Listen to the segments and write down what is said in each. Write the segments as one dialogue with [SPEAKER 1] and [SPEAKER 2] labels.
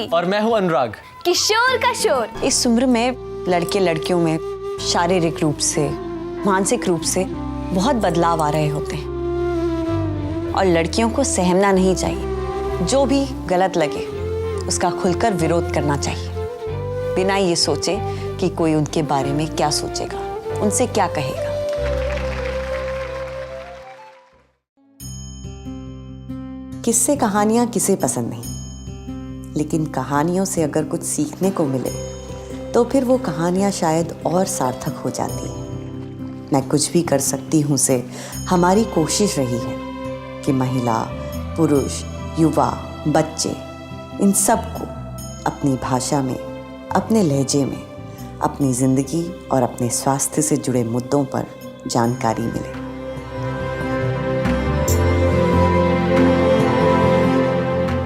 [SPEAKER 1] और मैं हूँ अनुराग।
[SPEAKER 2] किशोर का शोर।
[SPEAKER 3] इस उम्र में लड़के लड़कियों में शारीरिक रूप से, मानसिक रूप से बहुत बदलाव आ रहे होते हैं और लड़कियों को सहमना नहीं चाहिए। जो भी गलत लगे उसका खुलकर विरोध करना चाहिए, बिना ये सोचे कि कोई उनके बारे में क्या सोचेगा, उनसे क्या कहेगा। किस्से कहानियां किसे पसंद नहीं, लेकिन कहानियों से अगर कुछ सीखने को मिले तो फिर वो कहानियां शायद और सार्थक हो जाती हैं। मैं कुछ भी कर सकती हूँ से हमारी कोशिश रही है कि महिला, पुरुष, युवा, बच्चे, इन सबको अपनी भाषा में, अपने लहजे में, अपनी जिंदगी और अपने स्वास्थ्य से जुड़े मुद्दों पर जानकारी मिले।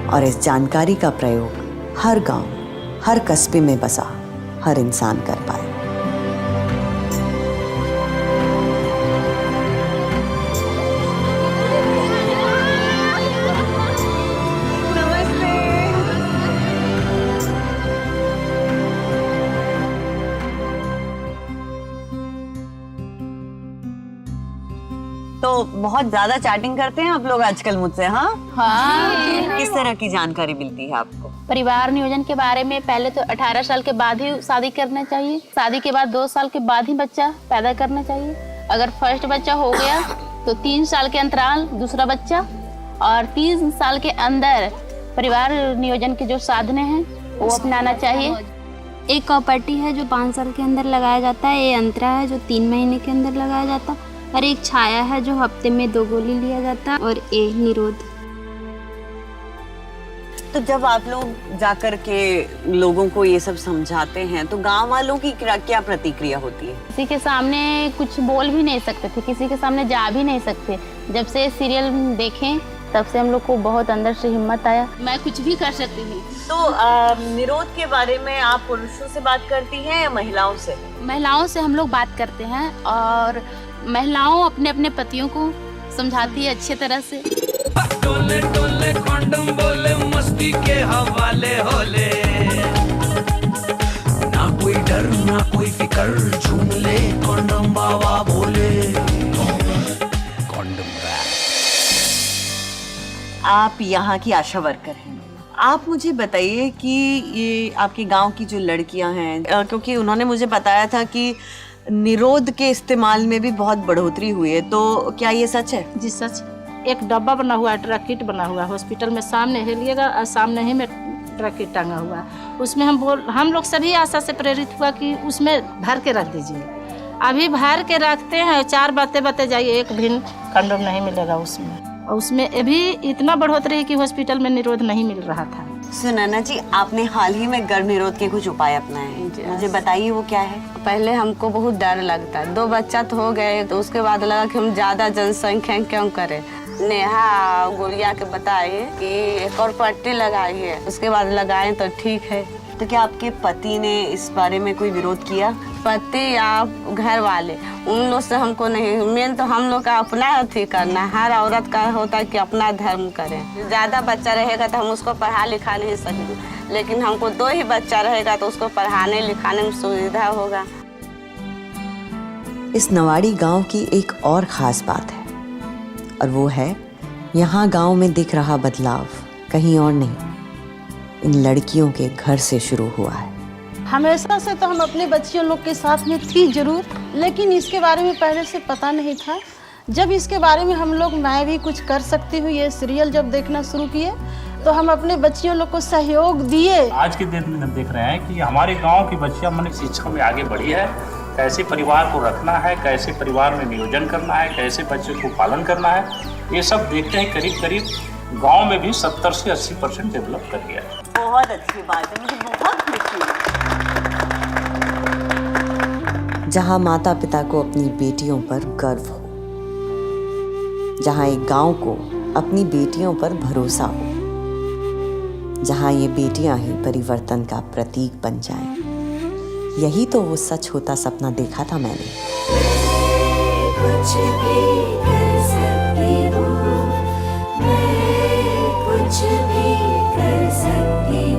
[SPEAKER 3] और इस जानकारी का प्रयोग हर गांव, हर कस्बे में बसा हर इंसान कर पाए। तो बहुत ज्यादा चैटिंग करते हैं आप लोग आजकल मुझसे? हाँ, किस तरह की जानकारी मिलती है आपको?
[SPEAKER 4] परिवार नियोजन के बारे में पहले तो 18 साल के बाद ही शादी करना चाहिए। शादी के बाद 2 साल के बाद ही बच्चा पैदा करना चाहिए। अगर फर्स्ट बच्चा हो गया तो 3 साल के अंतराल दूसरा बच्चा, और 3 साल के अंदर परिवार नियोजन के जो साधने हैं वो अपनाना चाहिए।
[SPEAKER 5] एक कॉपर्टी है जो 5 साल के अंदर लगाया जाता है, ये अंतरा है जो 3 महीने के अंदर लगाया जाता है, और एक छाया है जो हफ्ते में 2 गोली लिया जाता है, और ए निरोध।
[SPEAKER 3] तो जब आप लोग जाकर के लोगों को ये सब समझाते हैं तो गांव वालों की क्या प्रतिक्रिया होती है?
[SPEAKER 4] किसी के सामने कुछ बोल भी नहीं सकते थे, किसी के सामने जा भी नहीं सकते। जब से सीरियल देखें तब से हम लोग को बहुत अंदर से हिम्मत आया, मैं कुछ भी कर सकती थी।
[SPEAKER 3] तो निरोध के बारे में आप पुरुषों से बात करती हैं या महिलाओं से?
[SPEAKER 4] महिलाओं से हम लोग बात करते हैं, और महिलाओं अपने अपने पतियों को समझाती है अच्छे तरह से।
[SPEAKER 6] टोले टोले कॉन्डम बोले, मस्ती के हवाले होले, ना कोई डर ना कोई फिकर, झूम ले कॉन्डम बाबा बोले। कॉन्डम।
[SPEAKER 3] आप यहाँ की आशा वर्कर हैं, आप मुझे बताइए कि ये आपके गांव की जो लड़कियां हैं, क्योंकि उन्होंने मुझे बताया था कि निरोध के इस्तेमाल में भी बहुत बढ़ोतरी हुई है, तो क्या ये सच है?
[SPEAKER 7] जी सच। एक डब्बा बना हुआ है, ड्रग किट बना हुआ है, हॉस्पिटल में सामने ही लिएगा और सामने ही में ड्रग किट टांगा हुआ है। उसमें हम लोग सभी आशा से प्रेरित हुआ कि उसमें भर के रख दीजिए। अभी भर के रखते हैं, 4 बातें जाइए, एक भी कंडोम नहीं मिलेगा उसमें, और उसमें अभी इतना बढ़ोतरी है कि हॉस्पिटल में निरोध नहीं मिल रहा था।
[SPEAKER 3] सुनैना जी, आपने हाल ही में गर्भ निरोध के कुछ उपाय अपनाए हैं, मुझे बताइए वो क्या है?
[SPEAKER 8] पहले हमको बहुत डर लगता है, 2 बच्चा तो हो गए, तो उसके बाद लगा कि हम ज्यादा जनसंख्या क्यों करें। नेहा गुड़िया के बताइए कि एक और पट्टी लगाइए, उसके बाद लगाएं तो ठीक है।
[SPEAKER 3] तो क्या आपके पति ने इस बारे में कोई विरोध किया?
[SPEAKER 8] पति या घर वाले, उन लोग से हमको नहीं। मेन तो हम लोग का अपना अथी करना, हर औरत का होता है कि अपना धर्म करें। ज्यादा बच्चा रहेगा तो हम उसको पढ़ा लिखा नहीं सकेंगे, लेकिन हमको 2 ही बच्चा रहेगा तो उसको पढ़ाने लिखाने में सुविधा होगा।
[SPEAKER 3] इस नवाड़ी गांव की एक और खास बात है, और वो है यहाँ गांव में दिख रहा बदलाव कहीं और नहीं, इन लड़कियों के घर से शुरू हुआ है।
[SPEAKER 7] हमेशा से तो हम अपने बच्चियों लोग के साथ में थी जरूर, लेकिन इसके बारे में पहले से पता नहीं था। जब इसके बारे में हम लोग, मैं भी कुछ कर सकती हूँ, ये सीरियल जब देखना शुरू किए तो हम अपने बच्चियों लोग को सहयोग दिए।
[SPEAKER 9] आज के दिन में हम देख रहे हैं कि हमारे गांव की बच्चियां मन शिक्षा में आगे बढ़ी है, कैसे परिवार को रखना है, कैसे परिवार में नियोजन करना है, कैसे बच्चे को पालन करना है, ये सब देखते हैं। करीब करीब गांव में भी 70 से 80% डेवलप कर गया है।
[SPEAKER 3] बहुत अच्छी बात है, मुझे बहुत खुशी है। जहाँ माता पिता को अपनी बेटियों पर गर्व हो, जहाँ एक गांव को अपनी बेटियों पर भरोसा हो, जहाँ ये बेटियां ही परिवर्तन का प्रतीक बन जाएं। यही तो वो सच होता सपना देखा था मैंने। कुछ भी कर सकती हूँ, मैं कुछ भी कर सकती हूँ।